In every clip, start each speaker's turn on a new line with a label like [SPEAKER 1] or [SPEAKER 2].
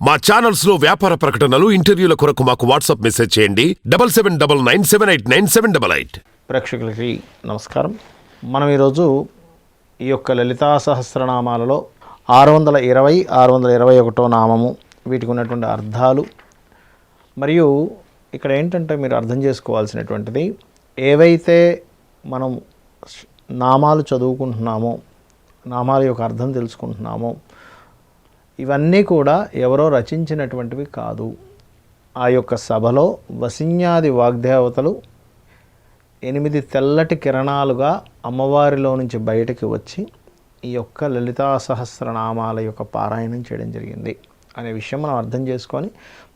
[SPEAKER 1] మా ఛానల్స్ లో వ్యాపార ప్రకటనలు, ఇంటర్వ్యూల కొరకు మాకు వాట్సాప్ మెసేజ్ చేయండి 7799978978.
[SPEAKER 2] ప్రేక్షకులకి నమస్కారం. మనం ఈరోజు ఈ యొక్క లలితా సహస్రనామాలలో 620, 621 నామము, వీటికి ఉన్నటువంటి అర్థాలు, మరియు ఇక్కడ ఏంటంటే మీరు అర్థం చేసుకోవాల్సినటువంటిది, ఏవైతే మనం నామాలు చదువుకుంటున్నామో, నామాల యొక్క అర్థం తెలుసుకుంటున్నామో, ఇవన్నీ కూడా ఎవరో రచించినటువంటివి కాదు. ఆ యొక్క సభలో వసిన్యాది వాగ్దేవతలు 8 తెల్లటి కిరణాలుగా అమ్మవారిలో నుంచి బయటకు వచ్చి ఈ యొక్క లలితా సహస్రనామాల యొక్క పారాయణం చేయడం జరిగింది అనే విషయం మనం అర్థం చేసుకొని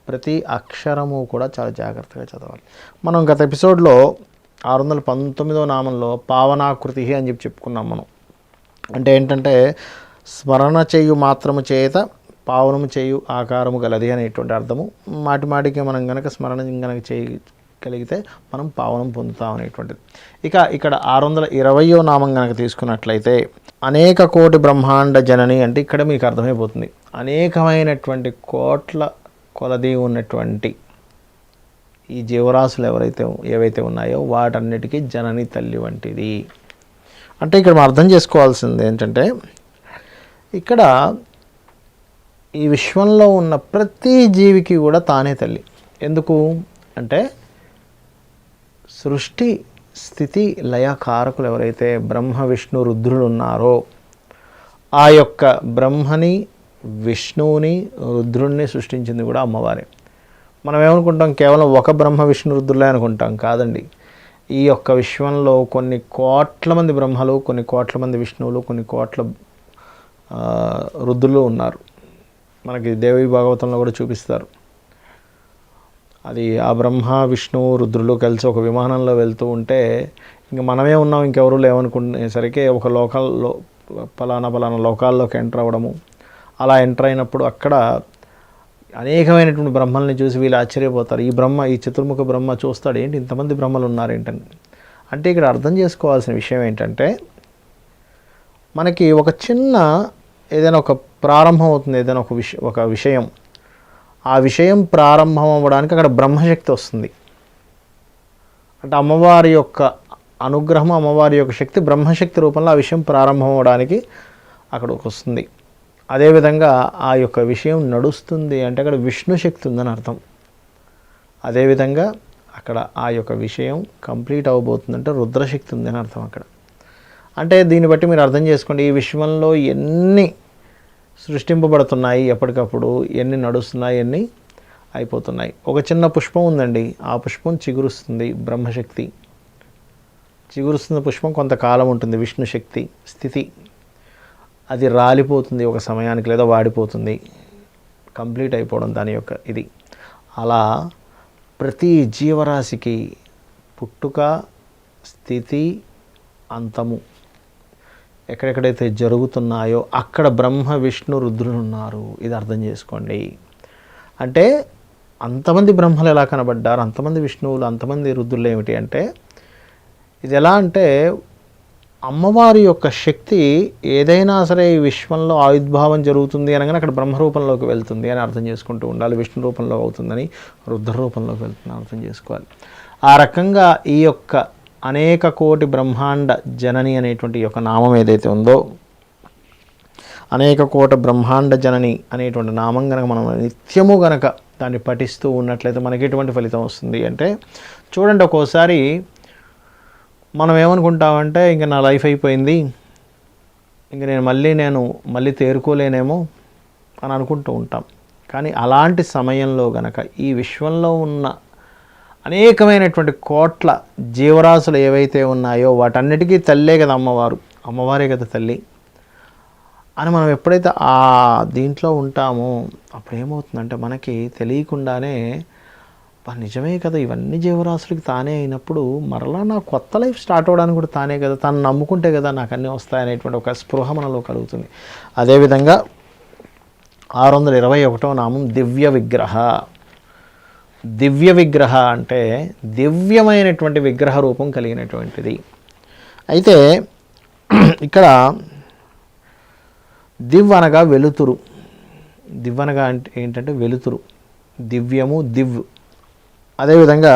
[SPEAKER 2] ప్రతి అక్షరము కూడా చాలా జాగ్రత్తగా చదవాలి. మనం గత ఎపిసోడ్లో 619వ నామంలో పావనాకృతి అని చెప్పుకున్నాం మనం. అంటే ఏంటంటే స్మరణ చేయు మాత్రము చేత పావనము చేయు ఆకారము గలది అనేటువంటి అర్థము. మాటికి మనం గనక స్మరణ గనక చేయగలిగితే మనం పావనం పొందుతాం అనేటువంటిది. ఇక ఇక్కడ 620వ నామం గనక తీసుకున్నట్లయితే అనేక కోటి బ్రహ్మాండ జనని అంటే ఇక్కడ మీకు అర్థమైపోతుంది. అనేకమైనటువంటి కోట్ల కొలది ఉన్నటువంటి ఈ జీవరాశులు ఏవైతే ఉన్నాయో వాటన్నిటికీ జనని తల్లి వంటిది. అంటే ఇక్కడ మనం అర్థం చేసుకోవాల్సింది ఏంటంటే, ఇక్కడ ఈ విశ్వంలో ఉన్న ప్రతి జీవికి కూడా తానే తల్లి. ఎందుకు అంటే సృష్టి స్థితి లయకారకులు ఎవరైతే బ్రహ్మ విష్ణు రుద్రులు ఉన్నారో, ఆ యొక్క బ్రహ్మని, విష్ణువుని, రుద్రుణ్ణి సృష్టించింది కూడా అమ్మవారే. మనం ఏమనుకుంటాం, కేవలం ఒక బ్రహ్మ విష్ణు రుద్రులే అనుకుంటాం. కాదండి, ఈ యొక్క విశ్వంలో కొన్ని కోట్ల మంది బ్రహ్మలు, కొన్ని కోట్ల మంది విష్ణువులు, కొన్ని కోట్ల రుద్రులు ఉన్నారు. మనకి దేవి భాగవతంలో కూడా చూపిస్తారు. అది ఆ బ్రహ్మ విష్ణువు రుద్రులు కలిసి ఒక విమానంలో వెళ్తూ ఉంటే ఇంక మనమే ఉన్నాం, ఇంకెవరు లేవనుకునేసరికి ఒక లోకాల్లో పలానా లోకాల్లోకి ఎంటర్ అవ్వడము. అలా ఎంటర్ అయినప్పుడు అక్కడ అనేకమైనటువంటి బ్రహ్మల్ని చూసి వీళ్ళు ఆశ్చర్యపోతారు. ఈ చతుర్ముఖ బ్రహ్మ చూస్తాడు, ఏంటి ఇంతమంది బ్రహ్మలు ఉన్నారేంటని. అంటే ఇక్కడ అర్థం చేసుకోవాల్సిన విషయం ఏంటంటే, మనకి ఒక చిన్న ఏదైనా ఒక ప్రారంభం అవుతుంది, ఏదైనా ఒక విషయం, ఆ విషయం ప్రారంభం అవ్వడానికి అక్కడ బ్రహ్మశక్తి వస్తుంది. అంటే అమ్మవారి యొక్క అనుగ్రహం, అమ్మవారి యొక్క శక్తి బ్రహ్మశక్తి రూపంలో ఆ విషయం ప్రారంభం అవ్వడానికి అక్కడికి వస్తుంది. అదేవిధంగా ఆ యొక్క విషయం నడుస్తుంది అంటే అక్కడ విష్ణు శక్తి ఉందని అర్థం. అదేవిధంగా అక్కడ ఆ యొక్క విషయం కంప్లీట్ అవ్వబోతుందంటే రుద్రశక్తి ఉందని అర్థం అక్కడ. అంటే దీన్ని బట్టి మీరు అర్థం చేసుకోండి, ఈ విశ్వంలో ఎన్ని సృష్టింపబడుతున్నాయి, ఎప్పటికప్పుడు ఎన్ని నడుస్తున్నాయి, ఎన్ని అయిపోతున్నాయి. ఒక చిన్న పుష్పం ఉందండి, ఆ పుష్పం చిగురుస్తుంది, బ్రహ్మశక్తి. చిగురుస్తున్న పుష్పం కొంతకాలం ఉంటుంది, విష్ణుశక్తి స్థితి. అది రాలిపోతుంది ఒక సమయానికి, లేదా వాడిపోతుంది, కంప్లీట్ అయిపోవడం దాని యొక్క ఇది. అలా ప్రతి జీవరాశికి పుట్టుక, స్థితి, అంతము ఎక్కడెక్కడైతే జరుగుతున్నాయో అక్కడ బ్రహ్మ విష్ణు రుద్రులు ఉన్నారు. ఇది అర్థం చేసుకోండి. అంటే అంతమంది బ్రహ్మలు ఎలా కనబడ్డారు, అంతమంది విష్ణువులు, అంతమంది రుద్రులు ఏమిటి అంటే, ఇది ఎలా అంటే అమ్మవారి యొక్క శక్తి ఏదైనా సరే ఈ విశ్వంలో ఆవిర్భావం జరుగుతుంది అనగానే అక్కడ బ్రహ్మ రూపంలోకి వెళ్తుంది అని అర్థం చేసుకుంటూ ఉండాలి. విష్ణు రూపంలో అవుతుందని రుద్ర రూపంలోకి వెళ్తుందని అర్థం చేసుకోవాలి. ఆ రకంగా ఈ యొక్క అనేక కోటి బ్రహ్మాండ జనని అనేటువంటి యొక్క నామం ఏదైతే ఉందో, అనేక కోటి బ్రహ్మాండ జనని అనేటువంటి నామం కనుక మనం నిత్యము గనక దాన్ని పఠిస్తూ ఉన్నట్లయితే మనకి ఎటువంటి ఫలితం వస్తుంది అంటే, చూడండి, ఒక్కోసారి మనం ఏమనుకుంటామంటే ఇంక నా లైఫ్ అయిపోయింది, ఇంక నేను మళ్ళీ తేరుకోలేనేమో అని అనుకుంటూ ఉంటాం. కానీ అలాంటి సమయంలో గనక ఈ విశ్వంలో ఉన్న అనేకమైనటువంటి కోట్ల జీవరాశులు ఏవైతే ఉన్నాయో వాటన్నిటికీ తల్లే కదా అమ్మవారే కదా తల్లి అని మనం ఎప్పుడైతే ఆ దీంట్లో ఉంటామో అప్పుడు ఏమవుతుందంటే మనకి తెలియకుండానే నిజమే కదా, ఇవన్నీ జీవరాశులకి తానే అయినప్పుడు మరలా నా కొత్త లైఫ్ స్టార్ట్ అవ్వడానికి కూడా తానే కదా, తను నమ్ముకుంటే కదా నాకు అన్నీ వస్తాయనేటువంటి ఒక స్పృహ మనలో కలుగుతుంది. అదేవిధంగా 621వ నామం దివ్య విగ్రహ. దివ్య విగ్రహ అంటే దివ్యమైనటువంటి విగ్రహ రూపం కలిగినటువంటిది. అయితే ఇక్కడ దివ్ అనగా వెలుతురు, దివ్ అనగా అంటే ఏంటంటే వెలుతురు, దివ్యము, దివ్. అదేవిధంగా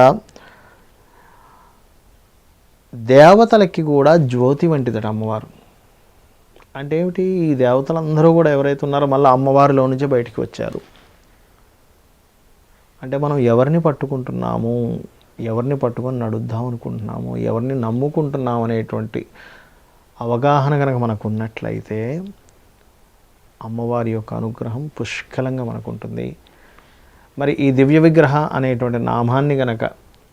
[SPEAKER 2] దేవతలకి కూడా జ్యోతి వంటిదట అమ్మవారు. అంటే ఏమిటి, ఈ దేవతలందరూ కూడా ఎవరైతే ఉన్నారో మళ్ళీ అమ్మవారిలో నుంచే బయటికి వచ్చారు. అంటే మనం ఎవరిని పట్టుకుంటున్నాము, ఎవరిని పట్టుకొని నడుద్దాం అనుకుంటున్నాము, ఎవరిని నమ్ముకుంటున్నాము అనేటువంటి అవగాహన కనుక మనకు ఉన్నట్లయితే అమ్మవారి యొక్క అనుగ్రహం పుష్కలంగా మనకు ఉంటుంది. మరి ఈ దివ్య విగ్రహ అనేటువంటి నామాన్ని గనక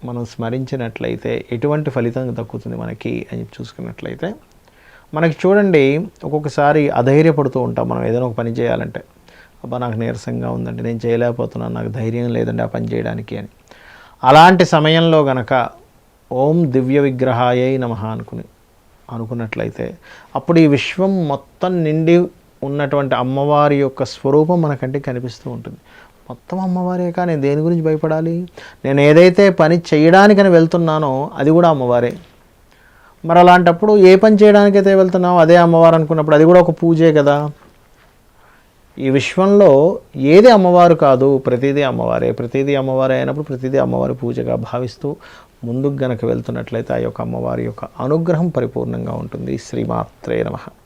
[SPEAKER 2] మనం స్మరించినట్లయితే ఎటువంటి ఫలితం దక్కుతుంది మనకి అని చూసుకున్నట్లయితే, మనకి చూడండి ఒక్కొక్కసారి అధైర్యపడుతూ ఉంటాం మనం ఏదైనా ఒక పని చేయాలంటే. అబ్బా నాకు నీరసంగా ఉందండి, నేను చేయలేకపోతున్నాను, నాకు ధైర్యం లేదండి ఆ పని చేయడానికి అని. అలాంటి సమయంలో గనక ఓం దివ్య విగ్రహాయై నమః అనుకున్నట్లయితే అప్పుడు ఈ విశ్వం మొత్తం నిండి ఉన్నటువంటి అమ్మవారి యొక్క స్వరూపం మనకంటే కనిపిస్తూ ఉంటుంది. మొత్తం అమ్మవారే, కానీ నేను దేని గురించి భయపడాలి? నేను ఏదైతే పని చేయడానికని వెళ్తున్నానో అది కూడా అమ్మవారే. మరి అలాంటప్పుడు ఏ పని చేయడానికైతే వెళ్తున్నామో అదే అమ్మవారు అనుకున్నప్పుడు అది కూడా ఒక పూజే కదా. ఈ విశ్వంలో ఏది అమ్మవారు కాదు, ప్రతిదీ అమ్మవారే. ప్రతిదీ అమ్మవారే అయినప్పుడు ప్రతిదీ అమ్మవారి పూజగా భావిస్తూ ముందుకు గనక వెళ్తున్నట్లయితే ఆ యొక్క అమ్మవారి యొక్క అనుగ్రహం పరిపూర్ణంగా ఉంటుంది. శ్రీమాత్రే నమః.